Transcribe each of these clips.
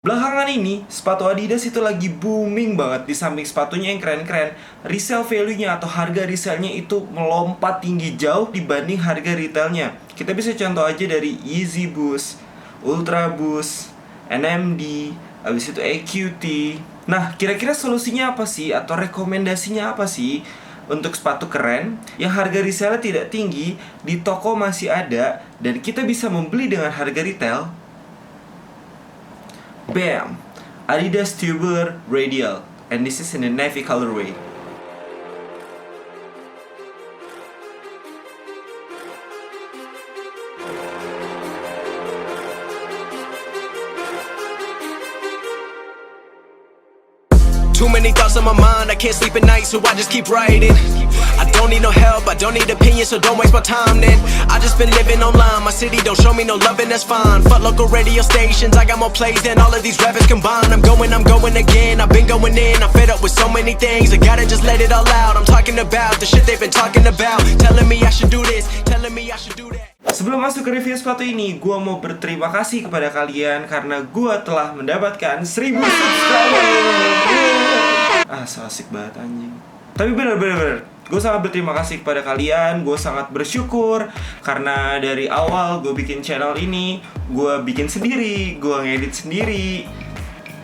Belakangan ini, sepatu Adidas itu lagi booming banget. Di samping sepatunya yang keren-keren, resale value-nya atau harga resale-nya itu melompat tinggi jauh dibanding harga retailnya. Kita bisa contoh aja dari Yeezy Boost, Ultra Boost, NMD, habis itu AQT. Nah, kira-kira solusinya apa sih? Atau rekomendasinya apa sih? Untuk sepatu keren, yang harga resale tidak tinggi, di toko masih ada, dan kita bisa membeli dengan harga retail. Bam! Adidas Tubular Radial, and this is in a navy colorway. Too many thoughts on my mind, I can't sleep at night, so I just keep writing. I don't need no help, I don't need opinions, so don't waste my time then. I just been living online, my city don't show me no love and that's fine. Fuck local radio stations, I got more plays than all of these rappers combined. I'm going again, I've been going in, I'm fed up with so many things. I gotta just let it all out, I'm talking about the shit they've been talking about. Telling me I should do this, telling me I should do that. Sebelum masuk ke review sepatu ini, gue mau berterima kasih kepada kalian karena gue telah mendapatkan 1000 subscriber. So asik banget anjing. Tapi bener, gue sangat berterima kasih kepada kalian. Gue sangat bersyukur karena dari awal gue bikin channel ini, gue bikin sendiri, gue ngedit sendiri.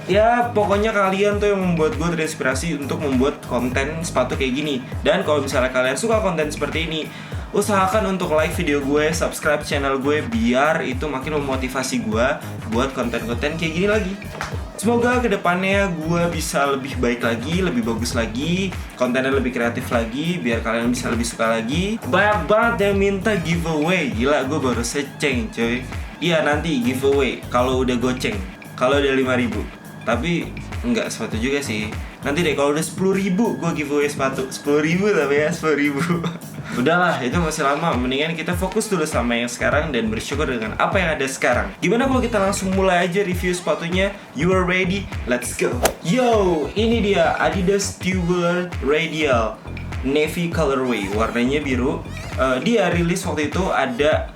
Ya pokoknya kalian tuh yang membuat gue terinspirasi untuk membuat konten sepatu kayak gini. Dan kalau misalnya kalian suka konten seperti ini, usahakan untuk like video gue, subscribe channel gue, biar itu makin memotivasi gue buat konten-konten kayak gini lagi. Semoga kedepannya gue bisa lebih baik lagi, lebih bagus lagi, kontennya lebih kreatif lagi, biar kalian bisa lebih suka lagi. Banyak banget yang minta giveaway. Gila, gue baru seceng coy. Iya nanti giveaway kalau udah goceng, kalau udah 5.000. Tapi enggak sepatu juga sih. Nanti deh kalau udah 10.000 gue giveaway sepatu. 10.000 tapi ya 10.000. Udahlah, itu masih lama. Mendingan kita fokus dulu sama yang sekarang dan bersyukur dengan apa yang ada sekarang. Gimana kalau kita langsung mulai aja review sepatunya? You are ready? Let's go. Yo, ini dia Adidas Tubular Radial Navy colorway. Warnanya biru. Dia rilis waktu itu ada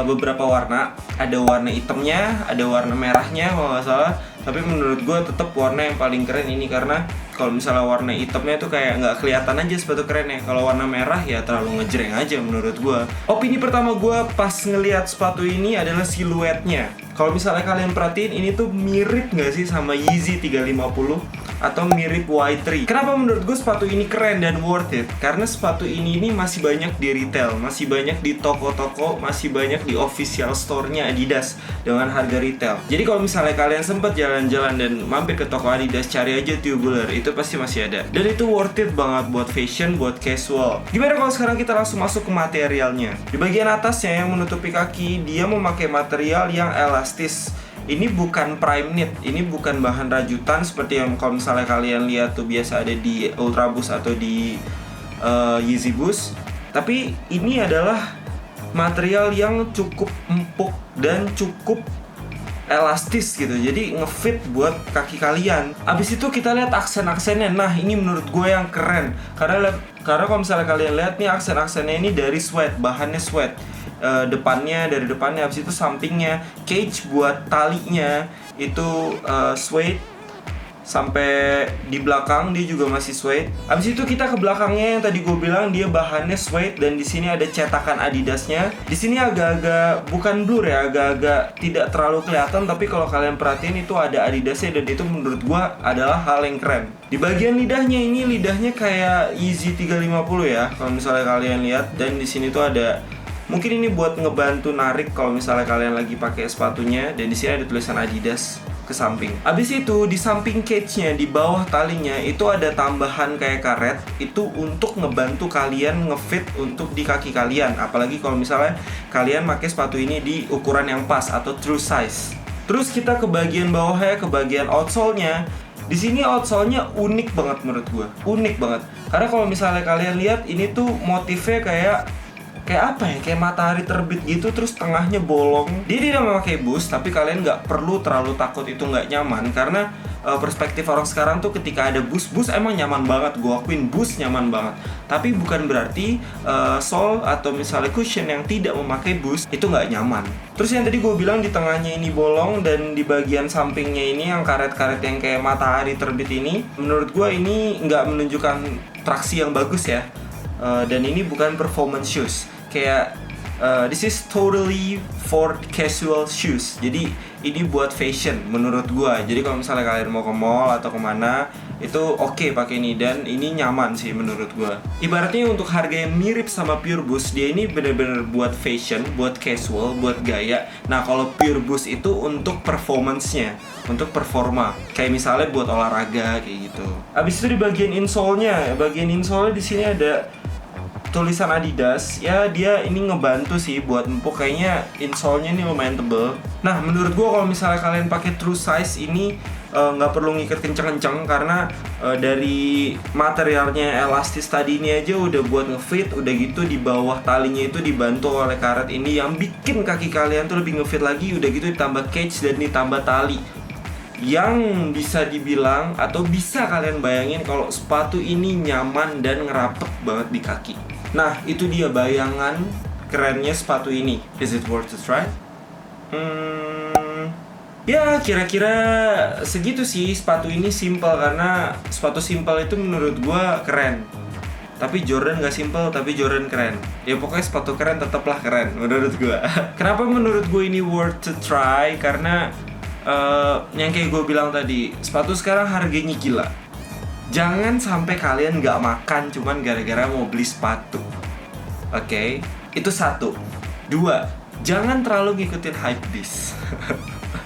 beberapa warna. Ada warna hitamnya, ada warna merahnya kalau nggak salah. Tapi menurut gue tetap warna yang paling keren ini, karena kalau misalnya warna hitamnya tuh kayak nggak kelihatan aja sepatu kerennya. Kalau warna merah ya terlalu ngejreng aja menurut gue. Opini pertama gue pas ngelihat sepatu ini adalah siluetnya. Kalau misalnya kalian perhatiin, ini tuh mirip nggak sih sama Yeezy 350 atau mirip Y3. Kenapa menurut gue sepatu ini keren dan worth it? Karena sepatu ini masih banyak di retail, masih banyak di toko-toko, masih banyak di official store-nya Adidas dengan harga retail. Jadi kalau misalnya kalian sempat jalan-jalan dan mampir ke toko Adidas, cari aja Tubular, itu pasti masih ada. Dan itu worth it banget buat fashion, buat casual. Gimana kalau sekarang kita langsung masuk ke materialnya? Di bagian atasnya yang menutupi kaki, dia memakai material yang elastis. Ini bukan prime knit, ini bukan bahan rajutan seperti yang kalau misalnya kalian lihat tuh biasa ada di Ultra Boost atau di Yeezy Boost. Tapi ini adalah material yang cukup empuk dan cukup elastis gitu, jadi ngefit buat kaki kalian. Abis itu kita lihat aksen-aksennya. Nah ini menurut gue yang keren, karena kalau misalnya kalian lihat nih, aksen-aksennya ini dari sweat, bahannya sweat. Dari depannya, habis itu sampingnya, cage buat talinya itu suede, sampai di belakang dia juga masih suede. Habis itu kita ke belakangnya yang tadi gue bilang dia bahannya suede, dan di sini ada cetakan Adidasnya. Di sini agak-agak bukan blur ya, agak-agak tidak terlalu kelihatan, tapi kalau kalian perhatiin itu ada Adidasnya, dan itu menurut gue adalah hal yang keren. Di bagian lidahnya ini, lidahnya kayak Yeezy 350 ya, kalau misalnya kalian lihat. Dan di sini tuh ada, mungkin ini buat ngebantu narik kalau misalnya kalian lagi pakai sepatunya, dan di sini ada tulisan Adidas ke samping. Abis itu di samping cage-nya, di bawah talinya itu ada tambahan kayak karet. Itu untuk ngebantu kalian ngefit untuk di kaki kalian. Apalagi kalau misalnya kalian pakai sepatu ini di ukuran yang pas atau true size. Terus kita ke bagian bawahnya, ke bagian outsole-nya. Di sini outsole-nya unik banget menurut gue. Unik banget. Karena kalau misalnya kalian lihat, ini tuh motifnya kayak kayak apa ya, kayak matahari terbit gitu, terus tengahnya bolong. Dia tidak memakai bus, tapi kalian nggak perlu terlalu takut itu nggak nyaman, karena perspektif orang sekarang tuh ketika ada bus emang nyaman banget. Gue akuin bus nyaman banget, tapi bukan berarti sole atau misalnya cushion yang tidak memakai bus itu nggak nyaman. Terus yang tadi gue bilang di tengahnya ini bolong, dan di bagian sampingnya ini yang karet-karet yang kayak matahari terbit ini, menurut gue ini nggak menunjukkan traksi yang bagus ya. Dan ini bukan performance shoes, kayak this is totally for casual shoes. Jadi ini buat fashion menurut gua. Jadi kalau misalnya kalian mau ke mall atau kemana, itu oke pakai ini, dan ini nyaman sih menurut gua. Ibaratnya untuk harga yang mirip sama Pure Boost, dia ini bener-bener buat fashion, buat casual, buat gaya. Nah kalau Pure Boost itu untuk performance-nya, untuk performa, kayak misalnya buat olahraga kayak gitu. Abis itu di bagian insole-nya di sini ada tulisan Adidas. Ya dia ini ngebantu sih buat empuk, kayaknya insole-nya ini lumayan tebel. Nah menurut gua kalau misalnya kalian pakai true size ini nggak perlu ngikat kenceng-kenceng, karena dari materialnya elastis tadi ini aja udah buat ngefit. Udah gitu di bawah talinya itu dibantu oleh karet ini yang bikin kaki kalian tuh lebih ngefit lagi. Udah gitu ditambah cage dan ditambah tali, yang bisa dibilang atau bisa kalian bayangin kalau sepatu ini nyaman dan ngerapet banget di kaki. Nah itu dia bayangan kerennya sepatu ini. Is it worth to try? Ya kira-kira segitu sih. Sepatu ini simple, karena sepatu simple itu menurut gua keren. Tapi Jordan gak simple, tapi Jordan keren. Ya pokoknya sepatu keren tetaplah keren menurut gua. Kenapa menurut gua ini worth to try? Karena yang kayak gue bilang tadi, sepatu sekarang harganya gila. Jangan sampai kalian gak makan cuman gara-gara mau beli sepatu. Oke, itu satu. Dua, jangan terlalu ngikutin hypebeast.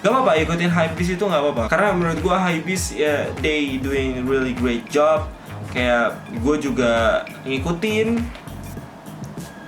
Gak apa-apa ikutin hypebeast, itu gak apa-apa, karena menurut gue hypebeast ya they doing really great job. Kayak gue juga ngikutin.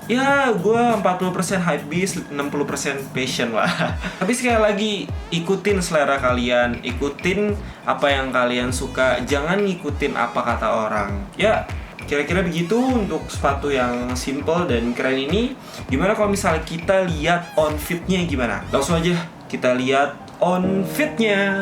Ya, gue 40% hypebeast, 60% passion lah. Tapi sekali lagi, ikutin selera kalian, ikutin apa yang kalian suka, jangan ngikutin apa kata orang. Ya, kira-kira begitu untuk sepatu yang simple dan keren ini. Gimana kalau misalnya kita lihat on fit-nya gimana? Langsung aja kita lihat on fit-nya.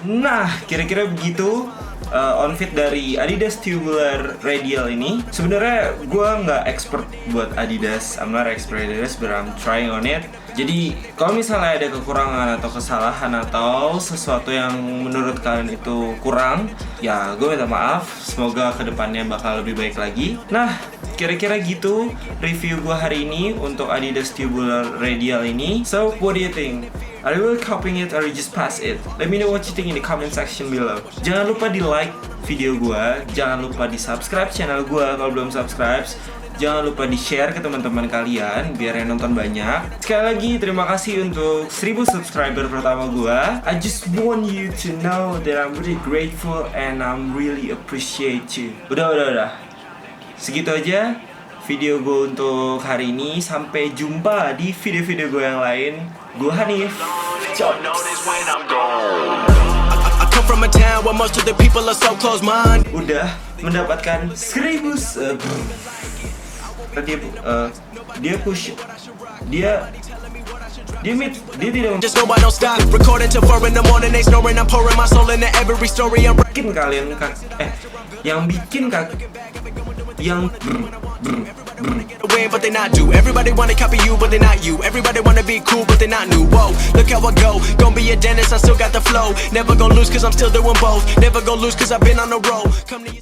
Nah, kira-kira begitu on fit dari Adidas Tubular Radial ini. Sebenarnya gue nggak expert buat Adidas, I'm not expert Adidas, but I'm trying on it. Jadi kalau misalnya ada kekurangan atau kesalahan atau sesuatu yang menurut kalian itu kurang, ya gue minta maaf. Semoga kedepannya bakal lebih baik lagi. Nah, kira-kira gitu review gue hari ini untuk Adidas Tubular Radial ini. So, what do you think? Are you really copying it or you just pass it? Let me know what you think in the comment section below. Jangan lupa di like video gue, jangan lupa di subscribe channel gue kalau belum subscribe. Jangan lupa di share ke teman-teman kalian biar yang nonton banyak. Sekali lagi terima kasih untuk 1000 subscriber pertama gue. I just want you to know that I'm really grateful and I'm really appreciate you. Udah. Segitu aja video gue untuk hari ini. Sampai jumpa di video-video gue yang lain. Gue Hanif. From a town where most of the people are so close-minded. Udah mendapatkan 1000 sub. Dia push. Dia tidak Just know I don't stop. Recording till 4 in the morning, they snoring. I'm pouring my soul into every story. bikin kalian yang bikin yang Get a win, but they not do. Everybody wanna copy you, but they not you. Everybody wanna be cool, but they not new. Whoa, look how I go. Gonna be a dentist, I still got the flow. Never gonna lose, cause I'm still doing both. Never gonna lose, cause I've been on the road. Come to